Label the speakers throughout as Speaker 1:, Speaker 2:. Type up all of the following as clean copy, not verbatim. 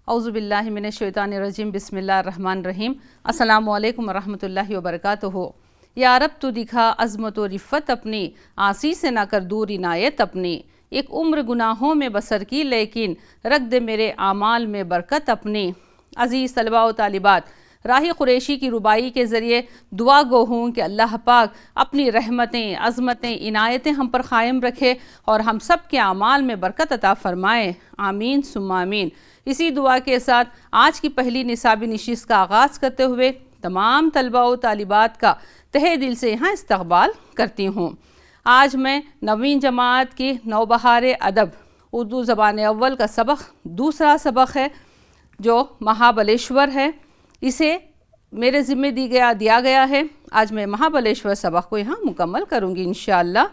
Speaker 1: اعوذ باللہ من الشیطان الرجیم بسم اللہ الرحمن الرحیم السلام علیکم ورحمۃ اللہ وبرکاتہ۔ یا رب تو دکھا عظمت و رفت اپنی، آسی سے نہ کر دور عنایت اپنی۔ ایک عمر گناہوں میں بسر کی لیکن رکھ دے میرے اعمال میں برکت اپنی۔ عزیز طلباء و طالبات، راہ قریشی کی ربائی کے ذریعے دعا گو ہوں کہ اللہ پاک اپنی رحمتیں، عظمتیں، عنایتیں ہم پر قائم رکھے اور ہم سب کے اعمال میں برکت عطا فرمائے، آمین ثم آمین۔ اسی دعا کے ساتھ آج کی پہلی نصابی نشست کا آغاز کرتے ہوئے تمام طلباء و طالبات کا تہہ دل سے یہاں استقبال کرتی ہوں۔ آج میں نویں جماعت کی نوبہار ادب اردو زبان اول کا سبق دوسرا سبق ہے جو مہابلیشور ہے، اسے میرے ذمہ دیا گیا ہے۔ آج میں مہابلیشور سبق کو یہاں مکمل کروں گی انشاءاللہ۔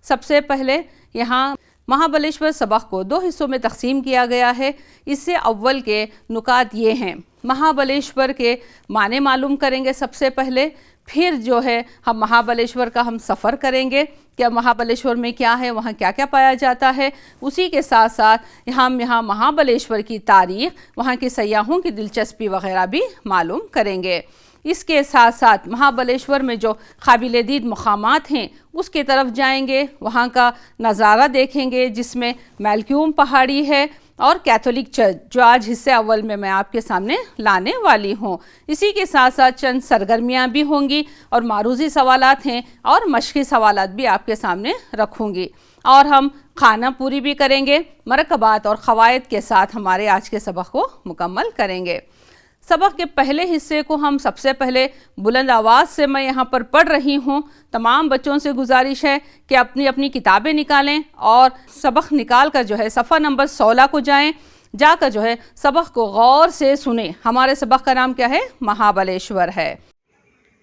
Speaker 1: سب سے پہلے یہاں مہابلیشور سبق کو 2 حصوں میں تقسیم کیا گیا ہے۔ اس سے اول کے نکات یہ ہیں، مہابلیشور کے معنی معلوم کریں گے سب سے پہلے، پھر جو ہے ہم مہابلیشور کا سفر کریں گے کہ مہابلیشور میں کیا ہے، وہاں کیا کیا پایا جاتا ہے۔ اسی کے ساتھ ساتھ ہم یہاں مہابلیشور کی تاریخ، وہاں کے سیاحوں کی دلچسپی وغیرہ بھی معلوم کریں گے۔ اس کے ساتھ ساتھ مہابلیشور میں جو قابل دید مقامات ہیں اس کی طرف جائیں گے، وہاں کا نظارہ دیکھیں گے جس میں میلکیوم پہاڑی ہے اور کیتھولک چرچ جو آج حصے اول میں آپ کے سامنے لانے والی ہوں۔ اسی کے ساتھ ساتھ چند سرگرمیاں بھی ہوں گی اور معروضی سوالات ہیں اور مشقی سوالات بھی آپ کے سامنے رکھوں گی، اور ہم خانہ پوری بھی کریں گے، مرکبات اور قواعد کے ساتھ ہمارے آج کے سبق کو مکمل کریں گے۔ سبق کے پہلے حصے کو ہم سب سے پہلے بلند آواز سے میں یہاں پر پڑھ رہی ہوں۔ تمام بچوں سے گزارش ہے کہ اپنی اپنی کتابیں نکالیں اور سبق نکال کر جو ہے صفحہ نمبر 16 کو جا کر جو ہے سبق کو غور سے سنیں۔ ہمارے سبق کا نام کیا ہے؟ مہابلیشور ہے۔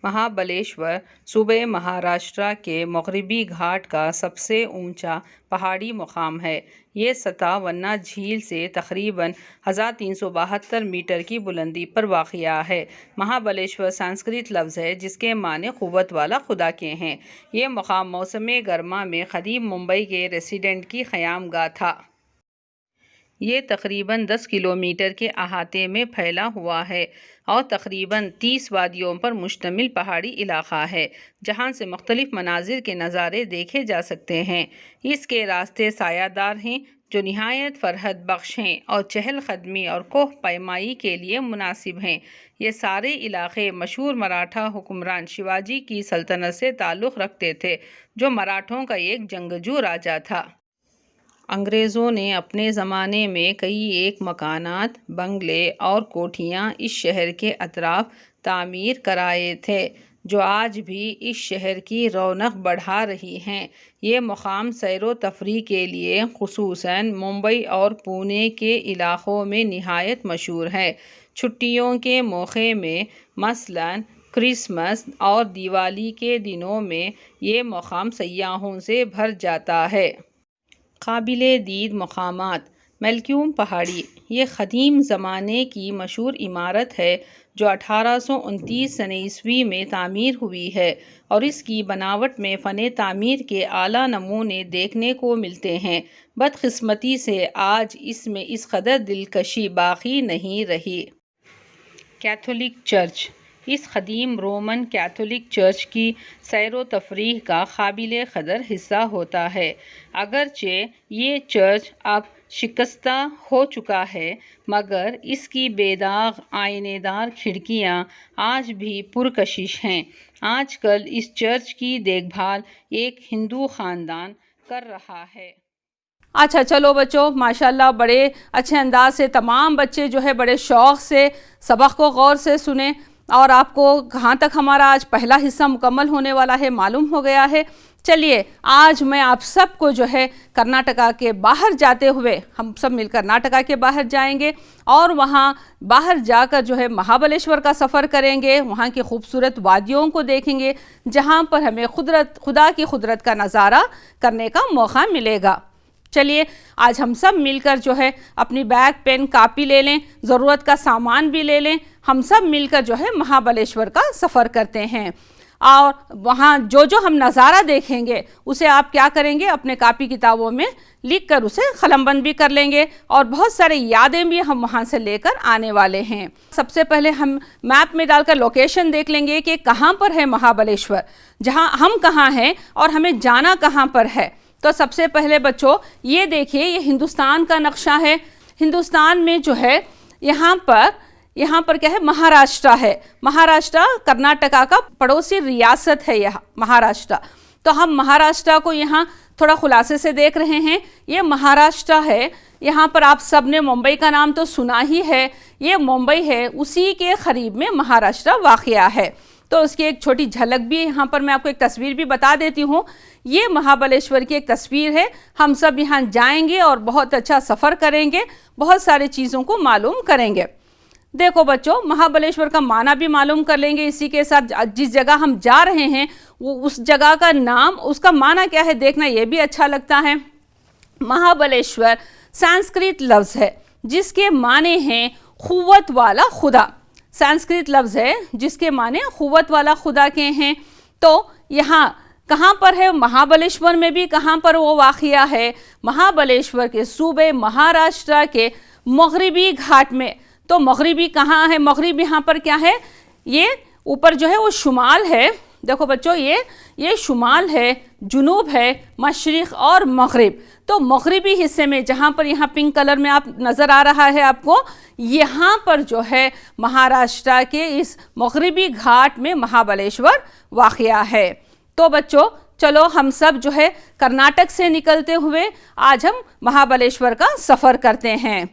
Speaker 1: مہابلیشور صوبہ مہاراشٹرا کے مغربی گھاٹ کا سب سے اونچا پہاڑی مقام ہے۔ یہ سطح ونا جھیل سے تقریباً 1372 میٹر کی بلندی پر واقع ہے۔ مہابلیشور سنسکرت لفظ ہے جس کے معنی قوت والا خدا کے ہیں۔ یہ مقام موسم گرما میں قدیم ممبئی کے ریسیڈنٹ کی قیام گاہ تھا۔ یہ تقریباً 10 کلومیٹر کے احاطے میں پھیلا ہوا ہے اور تقریباً 30 وادیوں پر مشتمل پہاڑی علاقہ ہے جہاں سے مختلف مناظر کے نظارے دیکھے جا سکتے ہیں۔ اس کے راستے سایہ دار ہیں جو نہایت فرحت بخش ہیں اور چہل قدمی اور کوہ پیمائی کے لیے مناسب ہیں۔ یہ سارے علاقے مشہور مراٹھا حکمران شیواجی کی سلطنت سے تعلق رکھتے تھے جو مراٹھوں کا ایک جنگجو راجا تھا۔ انگریزوں نے اپنے زمانے میں کئی ایک مکانات، بنگلے اور کوٹھیاں اس شہر کے اطراف تعمیر کرائے تھے جو آج بھی اس شہر کی رونق بڑھا رہی ہیں۔ یہ مقام سیر و تفریح کے لیے خصوصاً ممبئی اور پونے کے علاقوں میں نہایت مشہور ہے۔ چھٹیوں کے موقع میں مثلاً کرسمس اور دیوالی کے دنوں میں یہ مقام سیاحوں سے بھر جاتا ہے۔ قابل دید مقامات: میلکیوم پہاڑی، یہ قدیم زمانے کی مشہور عمارت ہے جو 1829 عیسوی میں تعمیر ہوئی ہے اور اس کی بناوٹ میں فن تعمیر کے اعلیٰ نمونے دیکھنے کو ملتے ہیں۔ بدقسمتی سے آج اس میں اس قدر دلکشی باقی نہیں رہی۔ کیتھولک چرچ: اس قدیم رومن کیتھولک چرچ کی سیر و تفریح کا قابل قدر حصہ ہوتا ہے۔ اگرچہ یہ چرچ اب شکستہ ہو چکا ہے مگر اس کی بے داغ آئینے دار کھڑکیاں آج بھی پرکشش ہیں۔ آج کل اس چرچ کی دیکھ بھال ایک ہندو خاندان کر رہا ہے۔ اچھا چلو بچوں، ماشاءاللہ بڑے اچھے انداز سے تمام بچے جو ہے بڑے شوق سے سبق کو غور سے سنیں، اور آپ کو کہاں تک ہمارا آج پہلا حصہ مکمل ہونے والا ہے معلوم ہو گیا ہے۔ چلیے آج میں آپ سب کو جو ہے کرناٹکا کے باہر جاتے ہوئے، ہم سب مل کر کرناٹکا کے باہر جائیں گے اور وہاں باہر جا کر جو ہے مہابلیشور کا سفر کریں گے، وہاں کی خوبصورت وادیوں کو دیکھیں گے جہاں پر ہمیں خدا کی قدرت کا نظارہ کرنے کا موقع ملے گا۔ چلیے آج ہم سب مل کر جو ہے اپنی بیگ، پین، کاپی لے لیں، ضرورت کا سامان بھی لے لیں، ہم سب مل کر جو ہے مہابلیشور کا سفر کرتے ہیں۔ اور وہاں جو جو ہم نظارہ دیکھیں گے اسے آپ کیا کریں گے، اپنے کاپی کتابوں میں لکھ کر اسے قلم بند بھی کر لیں گے، اور بہت سارے یادیں بھی ہم وہاں سے لے کر آنے والے ہیں۔ سب سے پہلے ہم میپ میں ڈال کر لوکیشن دیکھ لیں گے کہ کہاں پر ہے مہابلیشور، جہاں ہم کہاں ہیں اور ہمیں جانا کہاں پر ہے۔ تو سب سے پہلے بچوں یہ دیکھیے، یہ ہندوستان کا نقشہ ہے۔ ہندوستان میں جو ہے یہاں پر کیا ہے، مہاراشٹر ہے۔ مہاراشٹر کرناٹکا کا پڑوسی ریاست ہے یہ مہاراشٹر۔ تو ہم مہاراشٹر کو یہاں تھوڑا خلاصے سے دیکھ رہے ہیں۔ یہ مہاراشٹر ہے۔ یہاں پر آپ سب نے ممبئی کا نام تو سنا ہی ہے، یہ ممبئی ہے، اسی کے قریب میں مہاراشٹر واقع ہے۔ تو اس کی ایک چھوٹی جھلک بھی یہاں پر میں آپ کو ایک تصویر بھی بتا دیتی ہوں۔ یہ مہابلیشور کی ایک تصویر ہے۔ ہم سب یہاں جائیں گے اور بہت اچھا سفر کریں گے، بہت ساری چیزوں کو معلوم کریں گے۔ دیکھو بچوں، مہابلیشور کا معنی بھی معلوم کر لیں گے، اسی کے ساتھ جس جگہ ہم جا رہے ہیں وہ اس جگہ کا نام، اس کا معنی کیا ہے دیکھنا یہ بھی اچھا لگتا ہے۔ مہابلیشور سنسکرت لفظ ہے جس کے معنی ہیں قوت والا خدا۔ سنسکرت لفظ ہے جس کے معنی قوت والا خدا کے ہیں۔ تو یہاں کہاں پر ہے، مہابلیشور میں بھی کہاں پر وہ واقع ہے، مہابلیشور کے صوبے مہاراشٹر کے مغربی گھاٹ میں۔ تو مغربی کہاں ہے، مغرب یہاں پر کیا ہے، یہ اوپر جو ہے وہ شمال ہے۔ دیکھو بچوں، یہ شمال ہے، جنوب ہے، مشرق اور مغرب۔ تو مغربی حصے میں جہاں پر یہاں پنک کلر میں آپ نظر آ رہا ہے آپ کو، یہاں پر جو ہے مہاراشٹر کے اس مغربی گھاٹ میں مہابلیشور واقع ہے۔ تو بچوں چلو ہم سب جو ہے کرناٹک سے نکلتے ہوئے آج ہم مہابلیشور کا سفر کرتے ہیں۔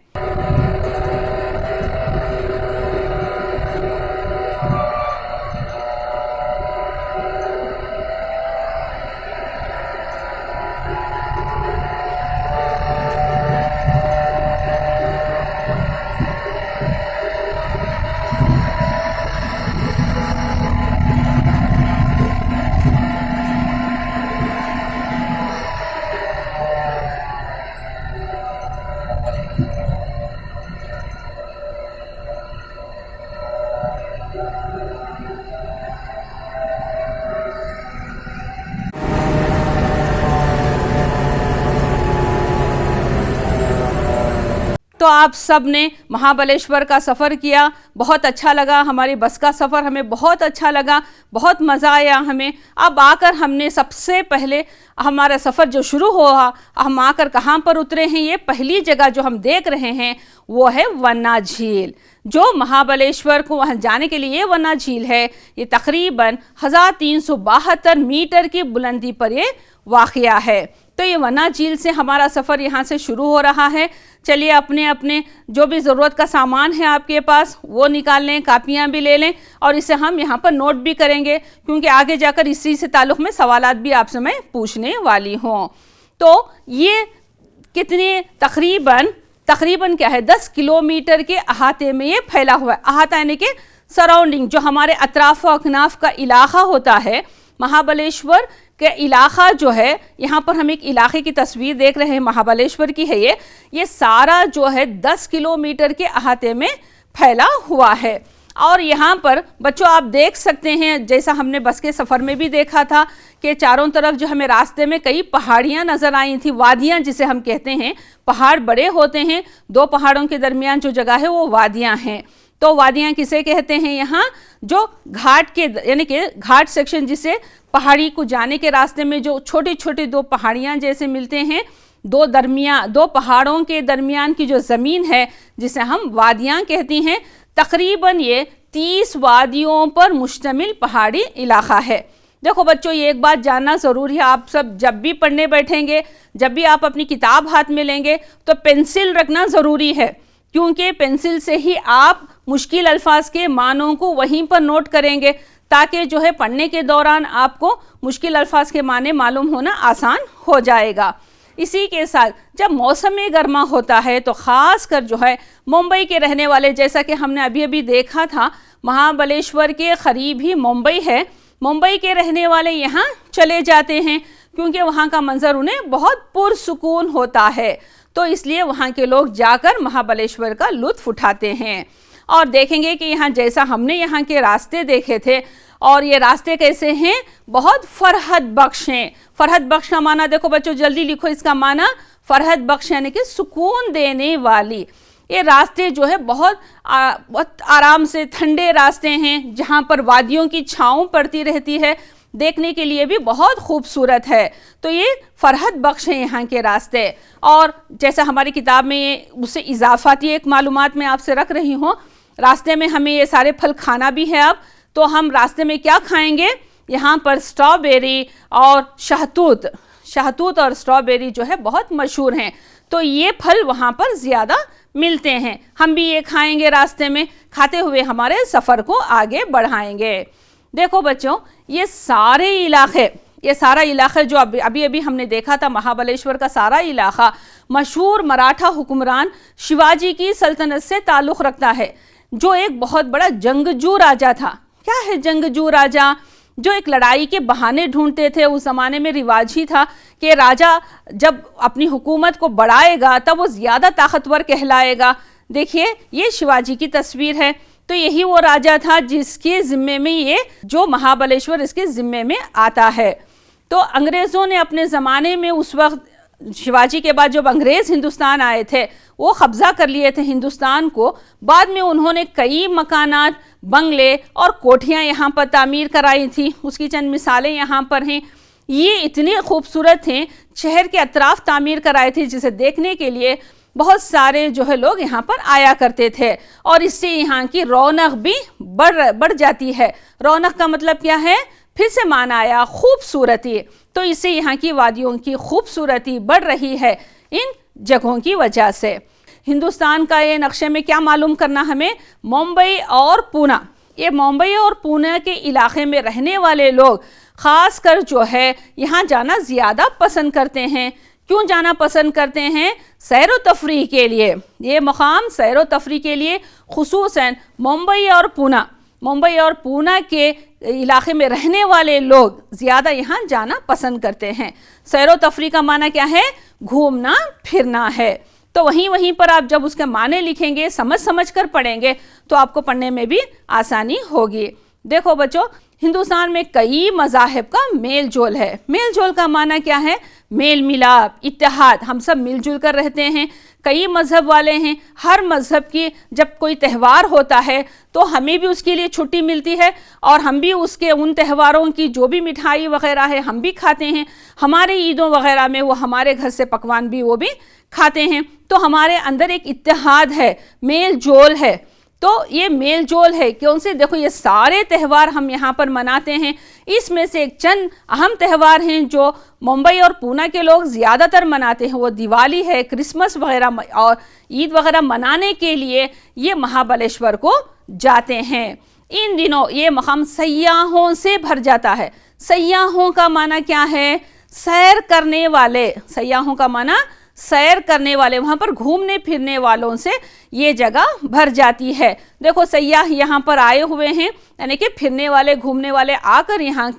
Speaker 1: تو آپ سب نے مہابلیشور کا سفر کیا، بہت اچھا لگا، ہماری بس کا سفر ہمیں بہت اچھا لگا، بہت مزہ آیا ہمیں۔ اب آ کر ہم نے سب سے پہلے ہمارا سفر جو شروع ہوا، ہم آ کر کہاں پر اترے ہیں، یہ پہلی جگہ جو ہم دیکھ رہے ہیں وہ ہے ونا جھیل۔ جو مہابلیشور کو وہاں جانے کے لیے یہ ونا جھیل ہے، یہ تقریباً 1372 میٹر کی بلندی پر یہ واقع ہے۔ تو یہ ونا جھیل سے ہمارا سفر یہاں سے شروع ہو رہا ہے۔ چلیے اپنے جو بھی ضرورت کا سامان ہے آپ کے پاس وہ نکال لیں، کاپیاں بھی لے لیں، اور اسے ہم یہاں پر نوٹ بھی کریں گے، کیونکہ آگے جا کر اسی سے تعلق میں سوالات بھی آپ سے میں پوچھنے والی ہوں۔ تو یہ کتنے تقریباً کیا ہے، 10 کلومیٹر کے احاطے میں یہ پھیلا ہوا ہے۔ احاطہ یعنی کہ سراؤنڈنگ، جو ہمارے اطراف و اکناف کا علاقہ ہوتا ہے، مہابلیشور کے علاقہ جو ہے، یہاں پر ہم ایک علاقے کی تصویر دیکھ رہے ہیں، مہابلیشور کی ہے یہ سارا جو ہے 10 کلومیٹر کے احاطے میں پھیلا ہوا ہے۔ اور یہاں پر بچوں آپ دیکھ سکتے ہیں، جیسا ہم نے بس کے سفر میں بھی دیکھا تھا کہ چاروں طرف جو ہمیں راستے میں کئی پہاڑیاں نظر آئی تھیں، وادیاں جسے ہم کہتے ہیں۔ پہاڑ بڑے ہوتے ہیں، دو پہاڑوں کے درمیان جو جگہ ہے وہ وادیاں ہیں۔ تو وادیاں کسے کہتے ہیں، یہاں جو گھاٹ کے یعنی کہ گھاٹ سیکشن، جسے پہاڑی کو جانے کے راستے میں جو چھوٹی چھوٹی دو پہاڑیاں جیسے ملتے ہیں، دو پہاڑوں کے درمیان کی جو زمین ہے جسے ہم وادیاں کہتی ہیں، تقریباً یہ 30 وادیوں پر مشتمل پہاڑی علاقہ ہے۔ دیکھو بچوں، یہ ایک بات جاننا ضروری ہے، آپ سب جب بھی پڑھنے بیٹھیں گے، جب بھی آپ اپنی کتاب ہاتھ میں لیں گے تو پینسل رکھنا ضروری ہے، کیونکہ پینسل سے ہی آپ مشکل الفاظ کے معنوں کو وہیں پر نوٹ کریں گے، تاکہ جو ہے پڑھنے کے دوران آپ کو مشکل الفاظ کے معنی معلوم ہونا آسان ہو جائے گا۔ اسی کے ساتھ جب موسم گرما ہوتا ہے تو خاص کر جو ہے ممبئی کے رہنے والے، جیسا کہ ہم نے ابھی دیکھا تھا، مہابلیشور کے قریب ہی ممبئی ہے، ممبئی کے رہنے والے یہاں چلے جاتے ہیں، کیونکہ وہاں کا منظر انہیں بہت پرسکون ہوتا ہے، تو اس لیے وہاں کے لوگ جا کر مہابلیشور کا لطف اٹھاتے ہیں۔ اور دیکھیں گے کہ یہاں جیسا ہم نے یہاں کے راستے دیکھے تھے، اور یہ راستے کیسے ہیں، بہت فرحت بخش ہیں۔ فرحت بخش کا معنی دیکھو بچوں، جلدی لکھو اس کا معنی، فرحت بخش یعنی کہ سکون دینے والی۔ یہ راستے جو ہے بہت آرام سے ٹھنڈے راستے ہیں، جہاں پر وادیوں کی چھاؤں پڑتی رہتی ہے، دیکھنے کے لیے بھی بہت خوبصورت ہے۔ تو یہ فرحت بخش ہیں یہاں کے راستے۔ اور جیسا ہماری کتاب میں اس سے اضافاتی ایک معلومات میں آپ سے رکھ رہی ہوں، راستے میں ہمیں یہ سارے پھل کھانا بھی ہے اب، تو ہم راستے میں کیا کھائیں گے؟ یہاں پر اسٹرابیری اور شہتوت اور اسٹرابیری جو ہے بہت مشہور ہیں، تو یہ پھل وہاں پر زیادہ ملتے ہیں۔ ہم بھی یہ کھائیں گے راستے میں، کھاتے ہوئے ہمارے سفر کو آگے بڑھائیں گے۔ دیکھو بچوں، یہ سارا علاقہ جو ابھی ہم نے دیکھا تھا، مہابلیشور کا سارا علاقہ مشہور مراٹھا حکمران شیواجی کی سلطنت سے تعلق رکھتا ہے، جو ایک بہت بڑا جنگجو راجا تھا۔ کیا ہے جنگجو راجا؟ جو ایک لڑائی کے بہانے ڈھونڈتے تھے۔ اس زمانے میں رواج ہی تھا کہ راجا جب اپنی حکومت کو بڑھائے گا تب وہ زیادہ طاقتور کہلائے گا۔ دیکھیے یہ شیواجی کی تصویر ہے، تو یہی وہ راجا تھا جس کے ذمے میں یہ جو مہابلیشور اس کے ذمے میں آتا ہے۔ تو انگریزوں نے اپنے زمانے میں اس وقت شیواجی کے بعد جب انگریز ہندوستان آئے تھے، وہ قبضہ کر لیے تھے ہندوستان کو۔ بعد میں انہوں نے کئی مکانات، بنگلے اور کوٹھیاں یہاں پر تعمیر کرائی تھی۔ اس کی چند مثالیں یہاں پر ہیں۔ یہ اتنے خوبصورت ہیں، شہر کے اطراف تعمیر کرائے تھے، جسے دیکھنے کے لیے بہت سارے جو ہے لوگ یہاں پر آیا کرتے تھے، اور اس سے یہاں کی رونق بھی بڑھ جاتی ہے۔ رونق کا مطلب کیا ہے؟ پھر سے معنی آیا خوبصورتی۔ تو اس سے یہاں کی وادیوں کی خوبصورتی بڑھ رہی ہے ان جگہوں کی وجہ سے۔ ہندوستان کا یہ نقشے میں کیا معلوم کرنا ہمیں؟ ممبئی اور پونا، یہ ممبئی اور پونا کے علاقے میں رہنے والے لوگ خاص کر جو ہے یہاں جانا زیادہ پسند کرتے ہیں۔ کیوں جانا پسند کرتے ہیں؟ سیر و تفریح کے لیے۔ یہ مقام سیر و تفریح کے لیے خصوصاً ممبئی اور پونا کے علاقے میں رہنے والے لوگ زیادہ یہاں جانا پسند کرتے ہیں۔ سیر و تفریح کا معنی کیا ہے؟ گھومنا پھرنا ہے۔ تو وہیں پر آپ جب اس کے معنی لکھیں گے، سمجھ کر پڑھیں گے، تو آپ کو پڑھنے میں بھی آسانی ہوگی۔ دیکھو بچوں، ہندوستان میں کئی مذاہب کا میل جول ہے۔ میل جول کا معنی کیا ہے؟ میل ملاپ، اتحاد، ہم سب مل جل کر رہتے ہیں۔ کئی مذہب والے ہیں، ہر مذہب کی جب کوئی تہوار ہوتا ہے تو ہمیں بھی اس کے لیے چھٹی ملتی ہے، اور ہم بھی اس کے ان تہواروں کی جو بھی مٹھائی وغیرہ ہے ہم بھی کھاتے ہیں۔ ہمارے عیدوں وغیرہ میں وہ ہمارے گھر سے پکوان بھی وہ بھی کھاتے ہیں۔ تو ہمارے اندر ایک اتحاد ہے، میل جول ہے۔ تو یہ میل جول ہے، کیوں سے؟ دیکھو یہ سارے تہوار ہم یہاں پر مناتے ہیں۔ اس میں سے ایک چند اہم تہوار ہیں جو ممبئی اور پونا کے لوگ زیادہ تر مناتے ہیں، وہ دیوالی ہے، کرسمس وغیرہ اور عید وغیرہ منانے کے لیے یہ مہابلیشور کو جاتے ہیں۔ ان دنوں یہ مقام سیاحوں سے بھر جاتا ہے۔ سیاحوں کا معنی کیا ہے؟ سیر کرنے والے۔ سیاحوں کا معنی سیر کرنے والے، وہاں پر گھومنے پھرنے والوں سے یہ جگہ بھر جاتی ہے۔ دیکھو سیاح یہاں پر آئے ہوئے ہیں، یعنی کہ پھرنے والے، گھومنے والے آ کر یہاں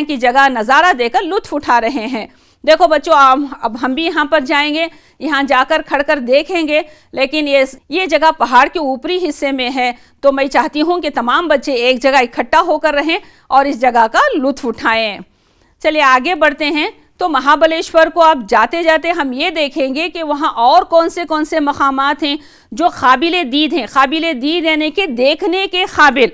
Speaker 1: کی جگہ نظارہ دے کر لطف اٹھا رہے ہیں۔ دیکھو بچوں، اب ہم بھی یہاں پر جائیں گے، یہاں جا کر کھڑ کر دیکھیں گے، لیکن یہ جگہ پہاڑ کے اوپری حصے میں ہے، تو میں چاہتی ہوں کہ تمام بچے ایک جگہ اکٹھا ہو کر رہیں اور اس جگہ کا لطف اٹھائیں۔ چلیے آگے بڑھتے ہیں۔ تو مہابلیشور کو آپ جاتے جاتے ہم یہ دیکھیں گے کہ وہاں اور کون سے مقامات ہیں جو قابل دید ہیں۔ قابل دید یعنی کہ دیکھنے کے قابل،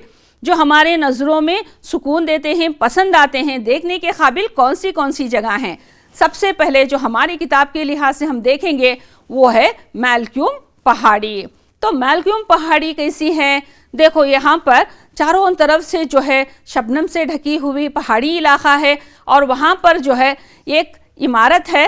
Speaker 1: جو ہمارے نظروں میں سکون دیتے ہیں، پسند آتے ہیں۔ دیکھنے کے قابل کون سی جگہ ہیں؟ سب سے پہلے جو ہماری کتاب کے لحاظ سے ہم دیکھیں گے وہ ہے میلکیوم پہاڑی۔ تو میلکیوم پہاڑی کیسی ہے؟ دیکھو یہاں پر چاروں طرف سے جو ہے شبنم سے ڈھکی ہوئی پہاڑی علاقہ ہے، اور وہاں پر جو ہے ایک عمارت ہے،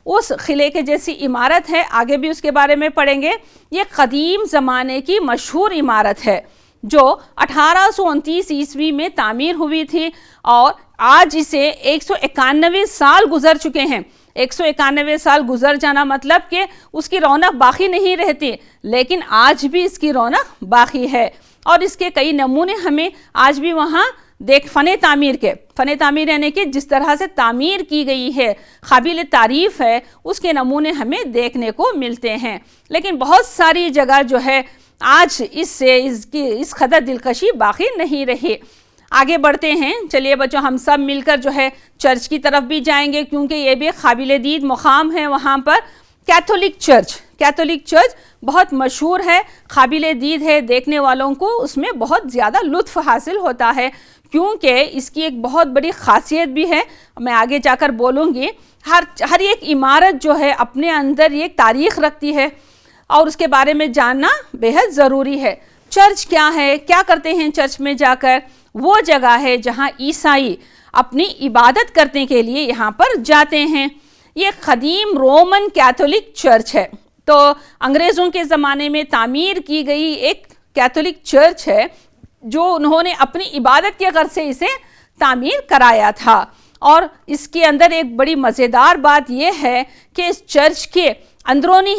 Speaker 1: اس قلعے کے جیسی عمارت ہے، آگے بھی اس کے بارے میں پڑھیں گے۔ یہ قدیم زمانے کی مشہور عمارت ہے جو 1829 عیسوی میں تعمیر ہوئی تھی، اور آج اسے 191 سال گزر چکے ہیں۔ 191 سال گزر جانا مطلب کہ اس کی رونق باقی نہیں رہتی، لیکن آج بھی اس کی رونق باقی ہے، اور اس کے کئی نمونے ہمیں آج بھی وہاں فن تعمیر یعنی کہ جس طرح سے تعمیر کی گئی ہے، قابل تعریف ہے، اس کے نمونے ہمیں دیکھنے کو ملتے ہیں۔ لیکن بہت ساری جگہ جو ہے آج اس قدر دلکشی باقی نہیں رہی۔ آگے بڑھتے ہیں، چلیے بچوں ہم سب مل کر جو ہے چرچ کی طرف بھی جائیں گے، کیونکہ یہ بھی قابل دید مقام ہے وہاں پر۔ کیتھولک چرچ بہت مشہور ہے، قابل دید ہے، دیکھنے والوں کو اس میں بہت زیادہ لطف حاصل ہوتا ہے، کیونکہ اس کی ایک بہت بڑی خاصیت بھی ہے، میں آگے جا کر بولوں گی۔ ہر ایک عمارت جو ہے اپنے اندر ایک تاریخ رکھتی ہے اور اس کے بارے میں جاننا بہت ضروری ہے۔ چرچ کیا ہے، کیا کرتے ہیں چرچ میں جا کر؟ وہ جگہ ہے جہاں عیسائی اپنی عبادت کرنے کے لیے یہاں پر جاتے ہیں۔ یہ قدیم رومن کیتھولک چرچ ہے، تو انگریزوں کے زمانے میں تعمیر کی گئی ایک کیتھولک چرچ ہے جو انہوں نے اپنی عبادت کے غرض سے اسے تعمیر کرایا تھا۔ اور اس کے اندر ایک بڑی مزیدار بات یہ ہے کہ اس چرچ کے اندرونی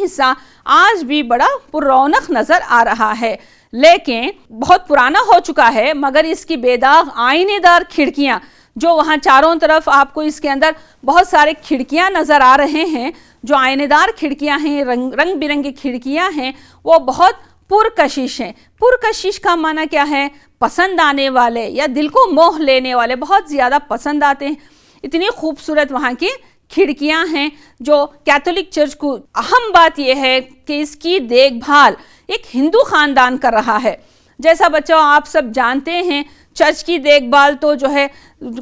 Speaker 1: حصہ آج بھی بڑا پر رونق نظر آ رہا ہے، لیکن بہت پرانا ہو چکا ہے، مگر اس کی بے داغ آئینے دار کھڑکیاں جو وہاں چاروں طرف آپ کو اس کے اندر بہت سارے کھڑکیاں نظر آ رہے ہیں، جو آئینے دار کھڑکیاں ہیں، رنگ برنگی کھڑکیاں ہیں، وہ بہت پرکشش ہیں۔ پرکشش کا معنی کیا ہے؟ پسند آنے والے یا دل کو موہ لینے والے، بہت زیادہ پسند آتے ہیں۔ اتنی خوبصورت وہاں کی کھڑکیاں ہیں۔ جو کیتھولک چرچ کو اہم بات یہ ہے کہ اس کی دیکھ بھال ایک ہندو خاندان کر رہا ہے۔ جیسا بچوں آپ سب جانتے ہیں، چرچ کی دیکھ بھال تو جو ہے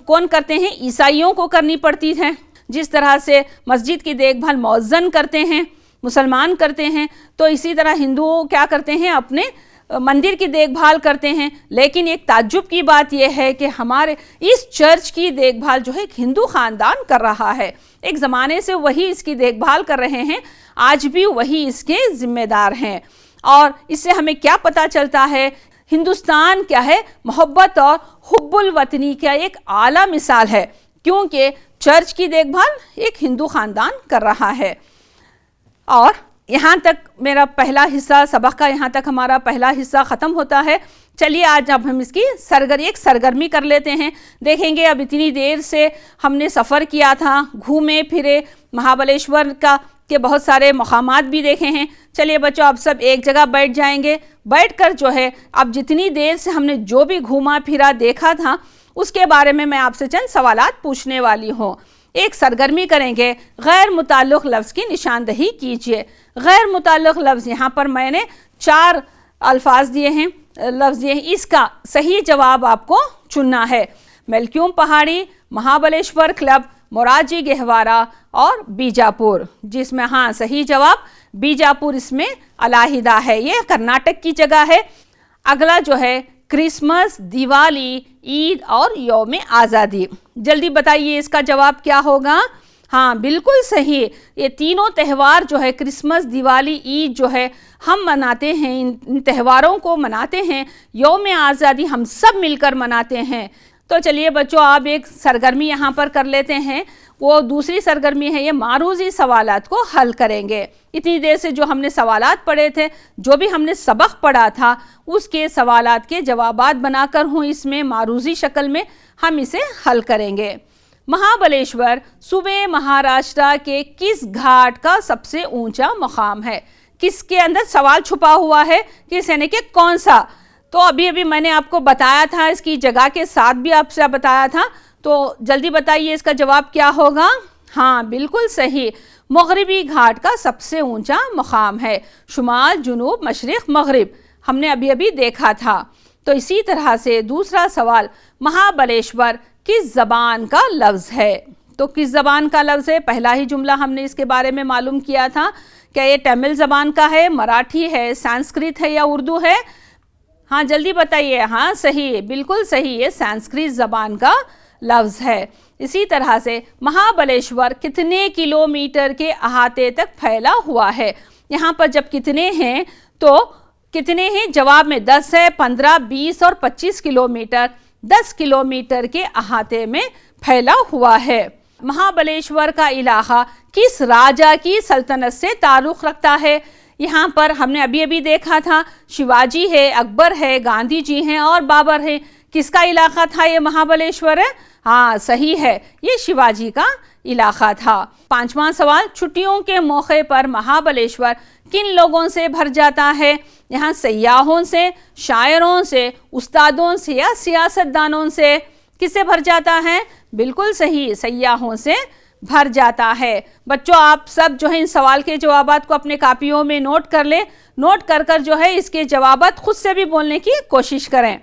Speaker 1: کون کرتے ہیں؟ عیسائیوں کو کرنی پڑتی ہے۔ جس طرح سے مسجد کی دیکھ بھال مؤذن کرتے ہیں، مسلمان کرتے ہیں، تو اسی طرح ہندوؤں کیا کرتے ہیں؟ اپنے مندر کی دیکھ بھال کرتے ہیں۔ لیکن ایک تعجب کی بات یہ ہے کہ ہمارے اس چرچ کی دیکھ بھال جو ہے ایک ہندو خاندان کر رہا ہے۔ ایک زمانے سے وہی اس کی دیکھ بھال کر رہے ہیں، آج بھی وہی اس کے ذمہ دار ہیں۔ اور اس سے ہمیں کیا پتہ چلتا ہے؟ ہندوستان کیا ہے؟ محبت اور حب الوطنی کا ایک اعلیٰ مثال ہے، کیونکہ چرچ کی دیکھ بھال ایک ہندو خاندان کر رہا ہے۔ اور یہاں تک میرا پہلا حصہ سبق کا، یہاں تک ہمارا پہلا حصہ ختم ہوتا ہے۔ چلیے آج اب ہم اس کی ایک سرگرمی کر لیتے ہیں۔ دیکھیں گے اب اتنی دیر سے ہم نے سفر کیا تھا، گھومے پھرے، مہابلیشور کے بہت سارے مقامات بھی دیکھے ہیں۔ چلیے بچوں اب سب ایک جگہ بیٹھ جائیں گے، بیٹھ کر جو ہے اب جتنی دیر سے ہم نے جو بھی گھوما پھرا دیکھا تھا اس کے بارے میں آپ سے چند سوالات پوچھنے والی ہوں۔ ایک سرگرمی کریں گے، غیر متعلق لفظ کی نشاندہی کیجئے۔ غیر متعلق لفظ، یہاں پر میں نے 4 الفاظ دیے ہیں، لفظ دیے ہیں، اس کا صحیح جواب آپ کو چننا ہے۔ میلکیوم پہاڑی، مہابلیشور کلب، موراجی گہوارہ اور بیجاپور، جس میں صحیح جواب بیجاپور اس میں علیحدہ ہے، یہ کرناٹک کی جگہ ہے۔ اگلا جو ہے کرسمس، دیوالی، عید اور یوم آزادی۔ جلدی بتائیے اس کا جواب کیا ہوگا؟ بالکل صحیح، یہ تینوں تہوار جو ہے کرسمس، دیوالی، عید جو ہے ہم مناتے ہیں، ان تہواروں کو مناتے ہیں۔ یوم آزادی ہم سب مل کر مناتے ہیں۔ تو چلیے بچوں آپ ایک سرگرمی یہاں پر کر لیتے ہیں، وہ دوسری سرگرمی ہے، یہ معروضی سوالات کو حل کریں گے۔ اتنی دیر سے جو ہم نے سوالات پڑھے تھے، جو بھی ہم نے سبق پڑھا تھا، اس کے سوالات کے جوابات بنا کر اس میں معروضی شکل میں ہم اسے حل کریں گے۔ مہابلیشور صوبے مہاراشٹر کے کس گھاٹ کا سب سے اونچا مقام ہے؟ کس کے اندر سوال چھپا ہوا ہے، کس یعنی کہ کون سا؟ تو ابھی میں نے آپ کو بتایا تھا، اس کی جگہ کے ساتھ بھی آپ سے بتایا تھا، تو جلدی بتائیے اس کا جواب کیا ہوگا؟ بالکل صحیح، مغربی گھاٹ کا سب سے اونچا مقام ہے، شمال، جنوب، مشرق، مغرب، ہم نے ابھی دیکھا تھا۔ تو اسی طرح سے دوسرا سوال، مہابلیشور کس زبان کا لفظ ہے؟ تو کس زبان کا لفظ ہے؟ پہلا ہی جملہ ہم نے اس کے بارے میں معلوم کیا تھا، کیا یہ تمل زبان کا ہے، مراٹھی ہے، سنسکرت ہے یا اردو ہے؟ جلدی بتائیے۔ صحیح، بالکل صحیح، یہ سنسکرت زبان کا لفظ ہے۔ اسی طرح سے مہابلیشور کتنے کلومیٹر کے احاطے تک پھیلا ہوا ہے؟ یہاں پر جب کتنے ہیں تو کتنے ہیں؟ جواب میں 10 ہے، 15، 20 اور 25 کلومیٹر، 10 کلومیٹر کے احاطے میں پھیلا ہوا ہے۔ مہابلیشور کا علاقہ کس راجا کی سلطنت سے تعلق رکھتا ہے؟ یہاں پر ہم نے ابھی دیکھا تھا، شیواجی ہے، اکبر ہے، گاندھی جی ہیں اور بابر ہے۔ کس کا علاقہ تھا یہ مہابلیشور؟ صحیح ہے، یہ شیواجی کا علاقہ تھا۔ 5واں سوال، چھٹیوں کے موقع پر مہابلیشور کن لوگوں سے بھر جاتا ہے؟ یہاں سیاحوں سے، شاعروں سے، استادوں سے یا سیاست دانوں سے؟ کس سے بھر جاتا ہے؟ بالکل صحیح، سیاحوں سے بھر جاتا ہے۔ بچوں آپ سب جو ہے ان سوال کے جوابات کو اپنے کاپیوں میں نوٹ کر لیں، نوٹ کر کر جو ہے اس کے جوابات خود سے بھی بولنے کی کوشش کریں۔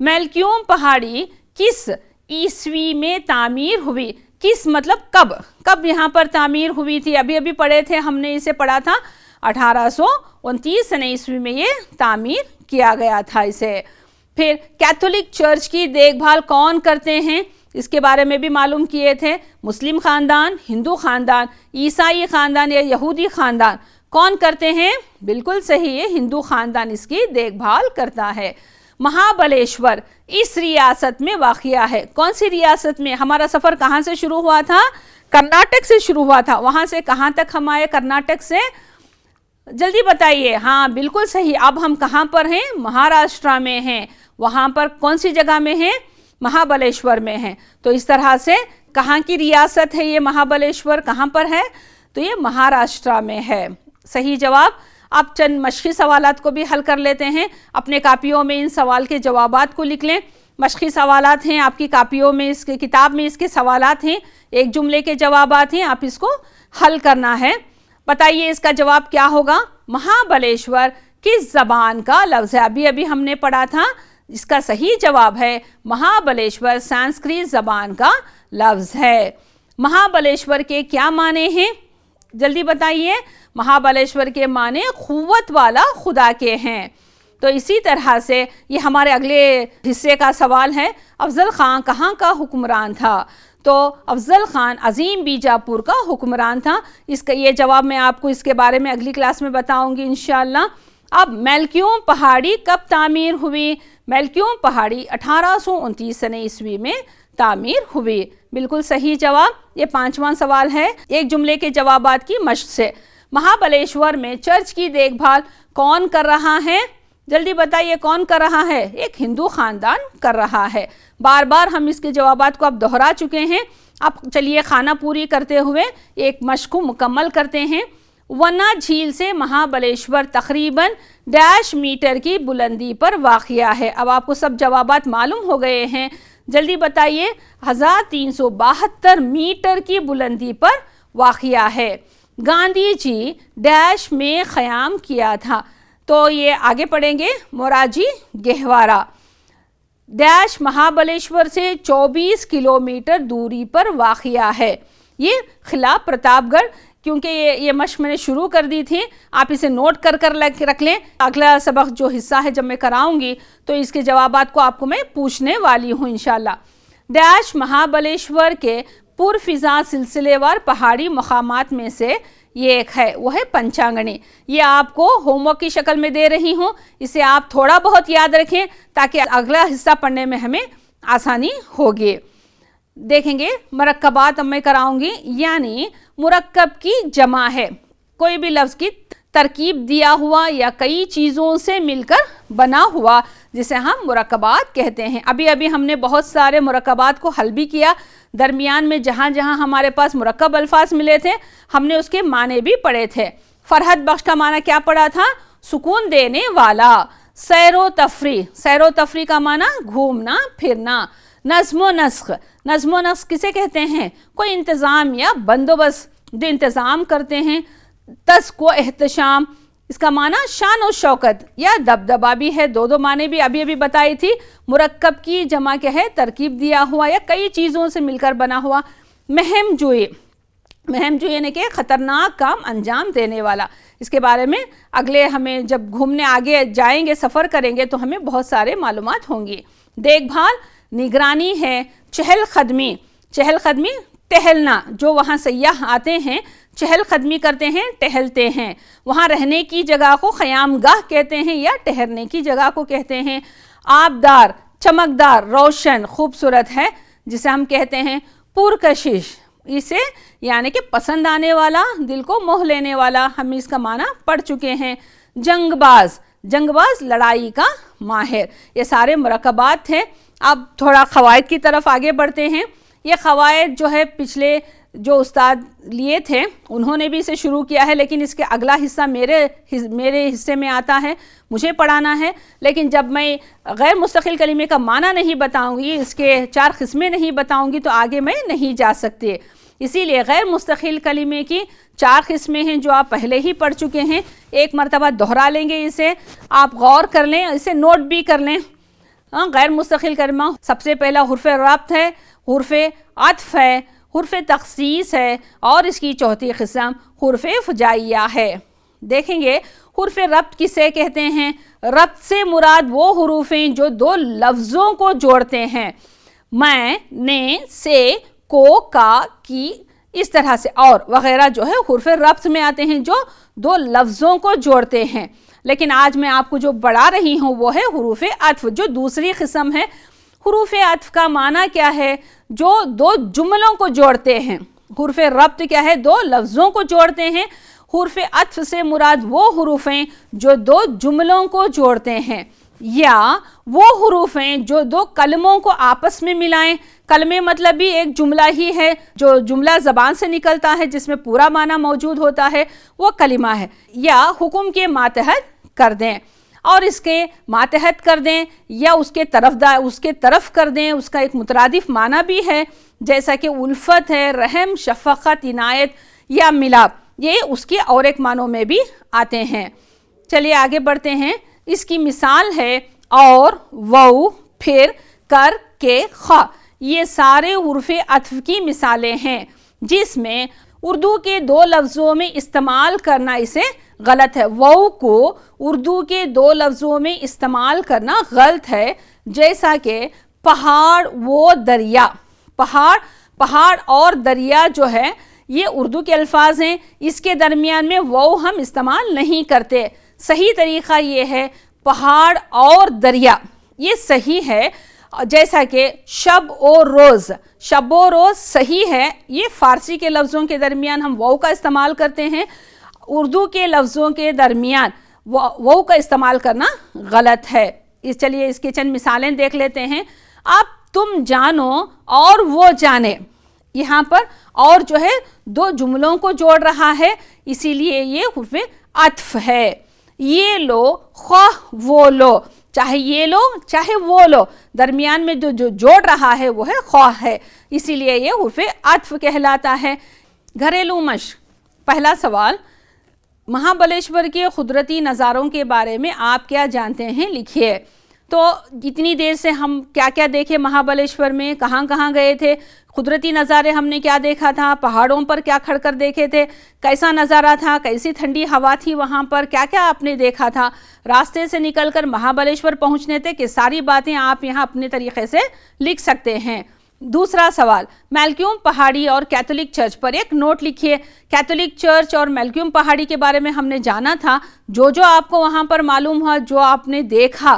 Speaker 1: میلکیوم پہاڑی کس عیسوی میں تعمیر ہوئی؟ کس مطلب کب یہاں پر تعمیر ہوئی تھی؟ ابھی پڑھے تھے ہم نے، اسے پڑھا تھا 1829 عیسوی میں یہ تعمیر کیا گیا تھا اسے۔ پھر کیتھولک چرچ کی دیکھ بھال کون کرتے ہیں؟ اس کے بارے میں بھی معلوم کیے تھے۔ مسلم خاندان، ہندو خاندان، عیسائی خاندان یا یہودی خاندان؟ کون کرتے ہیں؟ بالکل صحیح ہے، ہندو خاندان اس کی دیکھ بھال کرتا ہے۔ مہابلیشور اس ریاست میں واقع ہے۔ کون سی ریاست میں؟ ہمارا سفر کہاں سے شروع ہوا تھا؟ کرناٹک سے شروع ہوا تھا۔ وہاں سے کہاں تک ہم آئے کرناٹک سے؟ جلدی بتائیے۔ ہاں بالکل صحیح، اب ہم کہاں پر ہیں؟ مہاراشٹرا میں ہیں۔ وہاں پر کون سی جگہ میں ہیں؟ مہابلیشور میں ہیں۔ تو اس طرح سے کہاں کی ریاست ہے یہ مہابلیشور؟ کہاں پر ہے؟ تو یہ مہاراشٹرا میں ہے۔ صحیح جواب۔ آپ چند مشقی سوالات کو بھی حل کر لیتے ہیں، اپنے کاپیوں میں ان سوال کے جوابات کو لکھ لیں۔ مشقی سوالات ہیں آپ کی کاپیوں میں، اس کے کتاب میں اس کے سوالات ہیں، ایک جملے کے جوابات ہیں، آپ اس کو حل کرنا ہے۔ بتائیے اس کا جواب کیا ہوگا؟ مہابلیشور کس زبان کا لفظ ہے؟ ابھی ہم نے پڑھا تھا، اس کا صحیح جواب ہے مہابلیشور سنسکرت زبان کا لفظ ہے۔ مہابلیشور کے کیا معنی ہیں؟ جلدی بتائیے۔ مہابلیشور کے معنی قوت والا خدا کے ہیں۔ تو اسی طرح سے یہ ہمارے اگلے حصے کا سوال ہے، افضل خان کہاں کا حکمران تھا؟ تو افضل خان عظیم بیجاپور کا حکمران تھا۔ اس کا یہ جواب میں آپ کو اس کے بارے میں اگلی کلاس میں بتاؤں گی انشاءاللہ۔ اب میلکیوم پہاڑی کب تعمیر ہوئی؟ میلکیوم پہاڑی 1829 عیسوی میں تعمیر ہوئی۔ بالکل صحیح جواب۔ یہ 5واں سوال ہے ایک جملے کے جوابات کی مشق سے۔ مہابلیشور میں چرچ کی دیکھ بھال کون کر رہا ہے؟ جلدی بتائیے کون کر رہا ہے؟ ایک ہندو خاندان کر رہا ہے۔ بار بار ہم اس کے جوابات کو اب دہرا چکے ہیں۔ اب چلیے خانہ پوری کرتے ہوئے ایک مشق کو مکمل کرتے ہیں۔ ونا جھیل سے مہابلیشور تقریباً ڈیش میٹر کی بلندی پر واقع ہے۔ اب آپ کو سب جوابات معلوم ہو گئے ہیں، جلدی بتائیے۔ 1372 میٹر کی بلندی پر واقع ہے۔ گاندھی جی ڈیش میں قیام کیا تھا؟ تو یہ آگے پڑھیں گے، موراجی گہوارہ۔ ڈیش مہابلیشور سے 24 کلومیٹر دوری پر واقع ہے۔ یہ قلعہ پرتاپ گڑھ، کیونکہ یہ مشق میں نے شروع کر دی تھی، آپ اسے نوٹ کر رکھ لیں۔ اگلا سبق جو حصہ ہے جب میں کراؤں گی تو اس کے جوابات کو آپ کو میں پوچھنے والی ہوں انشاءاللہ۔ ڈیش مہابلیشور کے پرفضا سلسلے وار پہاڑی مقامات میں سے یہ ایک ہے، وہ ہے پنچانگنی۔ یہ آپ کو ہوم ورک کی شکل میں دے رہی ہوں، اسے آپ تھوڑا بہت یاد رکھیں تاکہ اگلا حصہ پڑھنے میں ہمیں آسانی ہوگی۔ دیکھیں گے مرکبات اب میں کراؤں گی، یعنی مرکب کی جمع ہے کوئی بھی لفظ کی ترکیب دیا ہوا یا کئی چیزوں سے مل کر بنا ہوا، جسے ہم مرکبات کہتے ہیں۔ ابھی ہم نے بہت سارے مرکبات کو حل بھی کیا، درمیان میں جہاں جہاں ہمارے پاس مرکب الفاظ ملے تھے ہم نے اس کے معنی بھی پڑھے تھے۔ فرحت بخش کا معنی کیا پڑھا تھا؟ سکون دینے والا۔ سیر و تفریح کا معنی گھومنا پھرنا۔ نظم و نسق کسے کہتے ہیں؟ کوئی انتظام یا بندوبست جو انتظام کرتے ہیں۔ تسک و احتشام، اس کا معنی شان و شوکت یا دبدبہ بھی ہے، دو معنی بھی ابھی بتائی تھی۔ مرکب کی جمع کیا ہے؟ ترکیب دیا ہوا یا کئی چیزوں سے مل کر بنا ہوا۔ مہم جوئی یعنی کہ خطرناک کام انجام دینے والا۔ اس کے بارے میں اگلے ہمیں جب گھومنے آگے جائیں گے، سفر کریں گے تو ہمیں بہت سارے معلومات ہوں گی۔ دیکھ بھال نگرانی ہے۔ چہل قدمی ٹہلنا، جو وہاں سیاح آتے ہیں چہل قدمی کرتے ہیں، ٹہلتے ہیں۔ وہاں رہنے کی جگہ کو خیام گاہ کہتے ہیں یا ٹہرنے کی جگہ کو کہتے ہیں۔ آبدار چمکدار، روشن، خوبصورت ہے، جسے ہم کہتے ہیں پرکشش، اسے یعنی کہ پسند آنے والا، دل کو موہ لینے والا، ہم اس کا معنی پڑھ چکے ہیں۔ جنگ باز لڑائی کا ماہر۔ یہ سارے مرکبات تھے۔ اب تھوڑا قواعد کی طرف آگے بڑھتے ہیں۔ یہ قواعد جو ہے پچھلے جو استاد لیے تھے انہوں نے بھی اسے شروع کیا ہے، لیکن اس کے اگلا حصہ میرے حصے میں آتا ہے، مجھے پڑھانا ہے. لیکن جب میں غیر مستقل کلمے کا معنی نہیں بتاؤں گی، اس کے 4 قسمیں نہیں بتاؤں گی، تو آگے میں نہیں جا سکتی. اسی لیے غیر مستقل کلمے کی 4 قسمیں ہیں جو آپ پہلے ہی پڑھ چکے ہیں. ایک مرتبہ دہرا لیں گے، اسے آپ غور کر لیں، اسے نوٹ بھی کر لیں. غیر مستقل کلمہ سب سے پہلا حرف ربط ہے، حرف عطف ہے، حرف تخصیص ہے، اور اس کی چوتھی قسم حرف فجائیہ ہے. دیکھیں گے حرف ربط کسے کہتے ہیں. ربط سے مراد وہ حروف ہیں جو 2 لفظوں کو جوڑتے ہیں. میں، نے، سے، کو، کا، کی، اس طرح سے اور وغیرہ جو ہے حرف ربط میں آتے ہیں جو 2 لفظوں کو جوڑتے ہیں. لیکن آج میں آپ کو جو پڑھا رہی ہوں وہ ہے حروف عطف، جو دوسری قسم ہے. حروف عطف کا معنی کیا ہے؟ جو 2 جملوں کو جوڑتے ہیں. حرف ربط کیا ہے؟ 2 لفظوں کو جوڑتے ہیں. حرف عطف سے مراد وہ حروف ہیں جو 2 جملوں کو جوڑتے ہیں، یا وہ حروف ہیں جو 2 کلموں کو آپس میں ملائیں. کلمے مطلب بھی ایک جملہ ہی ہے، جو جملہ زبان سے نکلتا ہے جس میں پورا معنی موجود ہوتا ہے وہ کلمہ ہے. یا حکم کے ماتحت کر دیں، اور اس کے ماتحت کر دیں یا اس کے طرف کر دیں، اس کا ایک مترادف معنی بھی ہے، جیسا کہ الفت ہے، رحم، شفقت، عنایت یا ملاپ. یہ اس کے اور ایک معنوں میں بھی آتے ہیں. چلیے آگے بڑھتے ہیں. اس کی مثال ہے اور، وو، پھر، کر، کے، خواہ. یہ سارے حروف عطف کی مثالیں ہیں جس میں اردو کے 2 لفظوں میں استعمال کرنا اسے غلط ہے. وو کو اردو کے 2 لفظوں میں استعمال کرنا غلط ہے، جیسا کہ پہاڑ و دریا. پہاڑ اور دریا جو ہے یہ اردو کے الفاظ ہیں، اس کے درمیان میں وو ہم استعمال نہیں کرتے. صحیح طریقہ یہ ہے پہاڑ اور دریا، یہ صحیح ہے. جیسا کہ شب و روز صحیح ہے، یہ فارسی کے لفظوں کے درمیان ہم وو کا استعمال کرتے ہیں، اردو کے لفظوں کے درمیان وو کا استعمال کرنا غلط ہے. چلیے اس کے چند مثالیں دیکھ لیتے ہیں. اب تم جانو اور وہ جانے، یہاں پر اور جو ہے 2 جملوں کو جوڑ رہا ہے، اسی لیے یہ حرف عطف ہے. یہ لو، خواہ وہ لو، چاہے یہ لو چاہے وہ لو، درمیان میں جو جوڑ رہا ہے وہ ہے خواہ ہے، اسی لیے یہ حرف عطف کہلاتا ہے. گھریلو مشق. پہلا سوال، مہابلیشور کے قدرتی نظاروں کے بارے میں آپ کیا جانتے ہیں؟ لکھیے. تو اتنی دیر سے ہم کیا کیا دیکھے مہابلیشور میں، کہاں کہاں گئے تھے، قدرتی نظارے ہم نے کیا دیکھا تھا، پہاڑوں پر کیا کھڑ کر دیکھے تھے، کیسا نظارہ تھا، کیسی ٹھنڈی ہوا تھی وہاں پر، کیا کیا آپ نے دیکھا تھا، راستے سے نکل کر مہابلیشور پہنچنے تھے کہ ساری باتیں آپ یہاں اپنے طریقے سے لکھ سکتے ہیں. دوسرا سوال، میلکیوم پہاڑی اور کیتھولک چرچ پر ایک نوٹ لکھیے. کیتھولک چرچ اور میلکیوم پہاڑی کے بارے میں ہم نے جانا تھا، جو آپ کو وہاں پر معلوم ہوا، جو آپ نے دیکھا،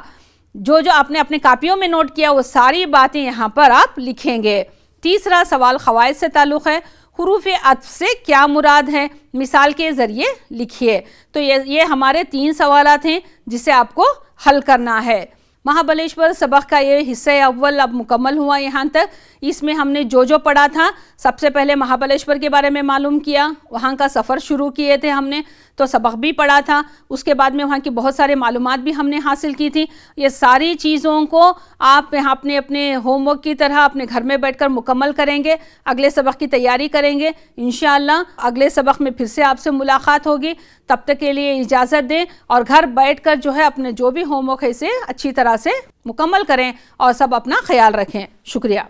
Speaker 1: جو آپ نے اپنے کاپیوں میں نوٹ کیا، وہ ساری باتیں یہاں پر آپ لکھیں گے. تیسرا سوال قواعد سے تعلق ہے. حروف عطف سے کیا مراد ہے؟ مثال کے ذریعے لکھیے. تو یہ ہمارے 3 سوالات ہیں جسے آپ کو حل کرنا ہے. مہابلیشور سبق کا یہ حصہ اول اب مکمل ہوا. یہاں تک اس میں ہم نے جو پڑھا تھا، سب سے پہلے مہابلیشور کے بارے میں معلوم کیا، وہاں کا سفر شروع کیے تھے ہم نے، تو سبق بھی پڑھا تھا. اس کے بعد میں وہاں کی بہت سارے معلومات بھی ہم نے حاصل کی تھی. یہ ساری چیزوں کو آپ اپنے ہوم ورک کی طرح اپنے گھر میں بیٹھ کر مکمل کریں گے، اگلے سبق کی تیاری کریں گے. انشاءاللہ اگلے سبق میں پھر سے آپ سے ملاقات ہوگی. تب تک کے لیے اجازت دیں، اور گھر بیٹھ کر جو ہے اپنے جو بھی ہوم ورک ہے اسے اچھی طرح سے مکمل کریں، اور سب اپنا خیال رکھیں. شکریہ.